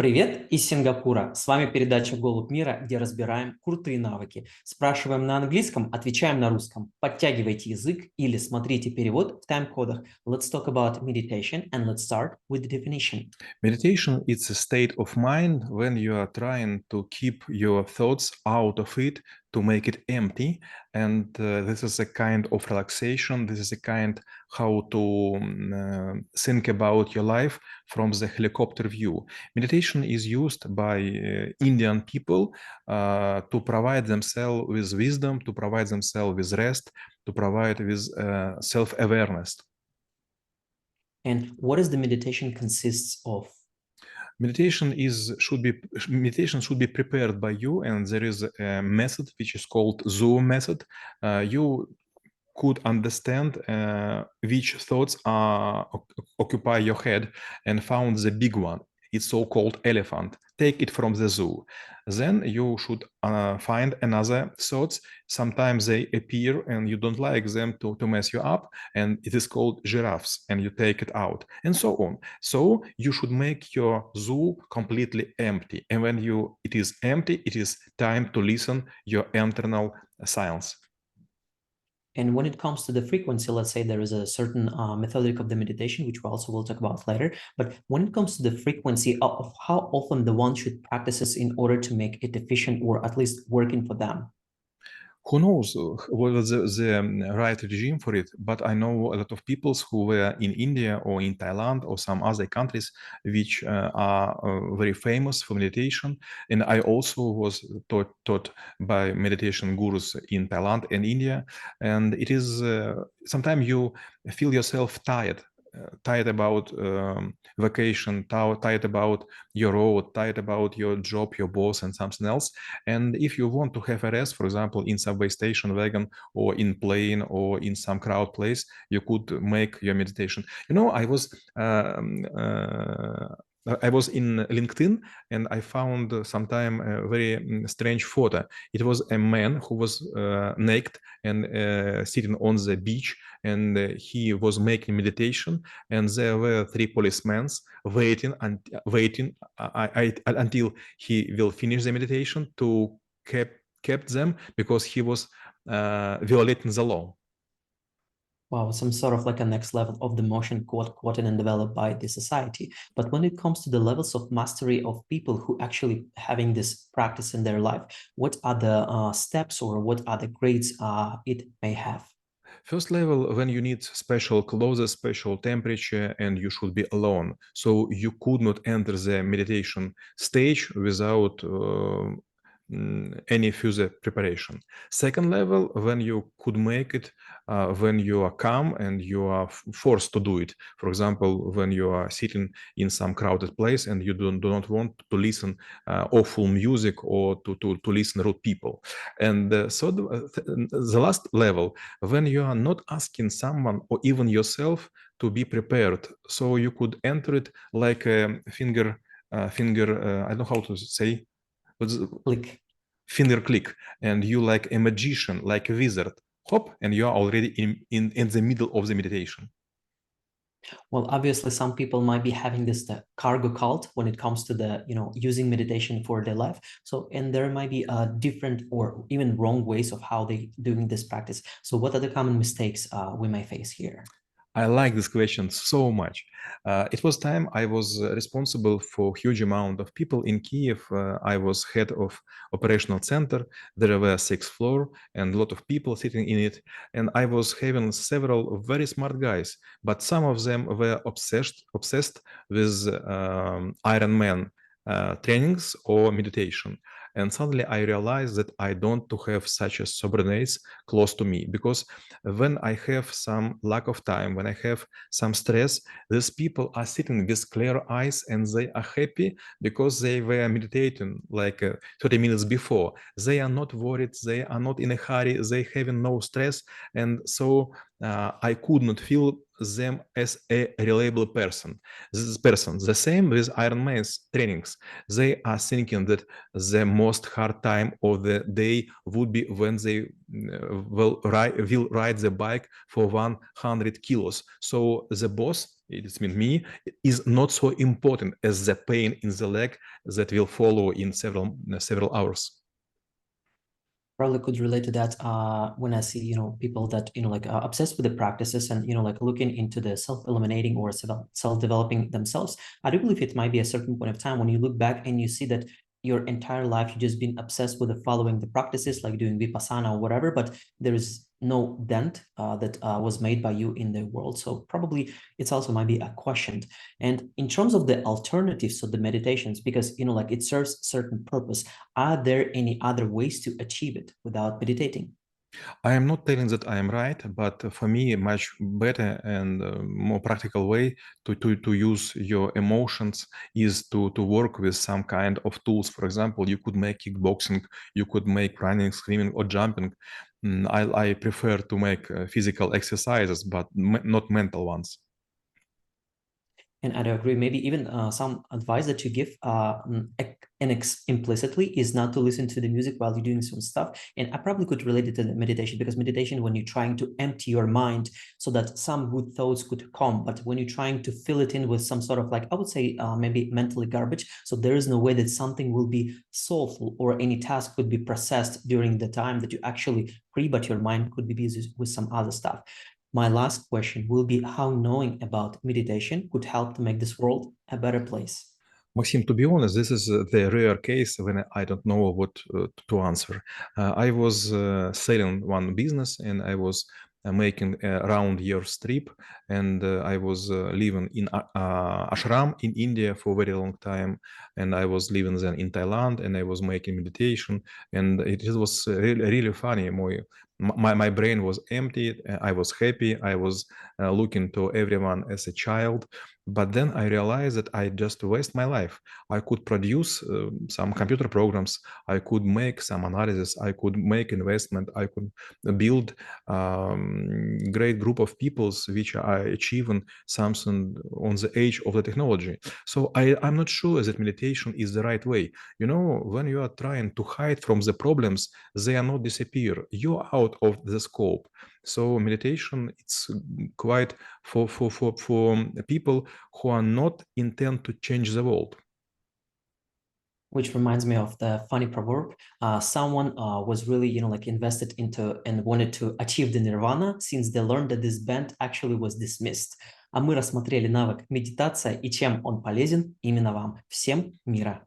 Привет из Сингапура. С вами передача «Голубь мира», где разбираем крутые навыки. Спрашиваем на английском, отвечаем на русском. Подтягивайте язык или смотрите перевод в тайм-кодах. Let's talk about meditation and let's start with the definition. Meditation is a state of mind when you are trying to keep your thoughts out of it, to make it empty. And this is a kind of relaxation. This is a kind how to think about your life from the helicopter view. Meditation is used by Indian people to provide themselves with wisdom, to provide themselves with rest, to provide with self-awareness. And what does the meditation consists of? Meditation should be prepared by you, and there is a method which is called Zoom method. You could understand which thoughts occupy your head and found the big one. It's so-called elephant. Take it from the zoo. Then you should find another thoughts. Sometimes they appear and you don't like them to mess you up, and it is called giraffes, and you take it out, and so on. So you should make your zoo completely empty. And when it is empty, it is time to listen your internal silence. And when it comes to the frequency, let's say there is a certain methodic of the meditation, which we also will talk about later. But when it comes to the frequency of how often the one should practice this in order to make it efficient or at least working for them. Who knows what was the right regime for it, but I know a lot of people who were in India or in Thailand or some other countries which are very famous for meditation. And I also was taught by meditation gurus in Thailand and India. And it is sometimes you feel yourself tired about vacation, tired about your road, tired about your job, your boss, and something else. And if you want to have a rest, for example, in subway station, wagon, or in plane, or in some crowd place, you could make your meditation. You know, I was in LinkedIn and I found sometime a very strange photo. It was a man who was naked and sitting on the beach, and he was making meditation, and there were three policemen waiting until he will finish the meditation to kept them because he was violating the law. Wow, some sort of like a next level of the motion quoted and developed by the society. But when it comes to the levels of mastery of people who actually having this practice in their life, what are the steps or what are the grades it may have? First level, when you need special clothes, special temperature, and you should be alone. So you could not enter the meditation stage without any further preparation. Second level, when you could make it, when you are calm and you are forced to do it. For example, when you are sitting in some crowded place and you do not want to listen awful music or to listen rude people. And the last level, when you are not asking someone or even yourself to be prepared, so you could enter it like a finger, I don't know how to say, Click. finger click, and you like a magician, like a wizard, hop, and you are already in the middle of the meditation. Well, obviously, some people might be having the cargo cult when it comes to the, using meditation for their life. So, and there might be different or even wrong ways of how they doing this practice. So what are the common mistakes we may face here? I like this question so much. It was time I was responsible for huge amount of people in Kiev. I was head of operational center. There were 6th floor and a lot of people sitting in it. And I was having several very smart guys, but some of them were obsessed with Iron Man trainings or meditation. And suddenly I realized that I don't to have such a subordinates close to me, because when I have some lack of time, when I have some stress, these people are sitting with clear eyes and they are happy because they were meditating like 30 minutes before. They are not worried, they are not in a hurry, they having no stress. And so I could not feel them as a reliable person. The same with Iron Man's trainings. They are thinking that the most hard time of the day would be when they will ride the bike for 100 kilos. So the boss it means me, is not so important as the pain in the leg that will follow in several hours. Probably could relate to that when I see, people that, like obsessed with the practices and, like looking into the self-eliminating or self-developing themselves. I do believe it might be a certain point of time when you look back and you see that your entire life you've just been obsessed with the following the practices like doing vipassana or whatever, but there is no dent that was made by you in the world. So probably it's also might be a question. And in terms of the alternatives of the meditations, because like it serves certain purpose, are there any other ways to achieve it without meditating? I am not telling that I am right, but for me, a much better and more practical way to use your emotions is to work with some kind of tools. For example, you could make kickboxing, you could make running, screaming, or jumping. I prefer to make physical exercises, but not mental ones. And I do agree. Maybe even some advice that you give implicitly is not to listen to the music while you're doing some stuff. And I probably could relate it to the meditation, because meditation, when you're trying to empty your mind so that some good thoughts could come, but when you're trying to fill it in with some sort of, like, I would say maybe mentally garbage, so there is no way that something will be soulful or any task could be processed during the time that you actually free, but your mind could be busy with some other stuff. My last question will be how knowing about meditation could help to make this world a better place. Maxim, to be honest, this is the rare case when I don't know what to answer. I was selling one business and I was making a round year trip, and I was living in ashram in India for a very long time, and I was living then in Thailand, and I was making meditation, and it was really funny. My brain was empty. I was happy. I was looking to everyone as a child. But then I realized that I just waste my life. I could produce some computer programs. I could make some analysis. I could make investment. I could build great group of peoples which are achieving something on the edge of the technology. So I'm not sure that meditation is the right way. When you are trying to hide from the problems, they are not disappear. You're out of the scope. So meditation, it's quite for people who are not intent to change the world. Which reminds me of the funny proverb. Someone was really, like invested into and wanted to achieve the nirvana since they learned that this band actually was dismissed. А мы рассмотрели навык медитация и чем он полезен именно вам. Всем мира!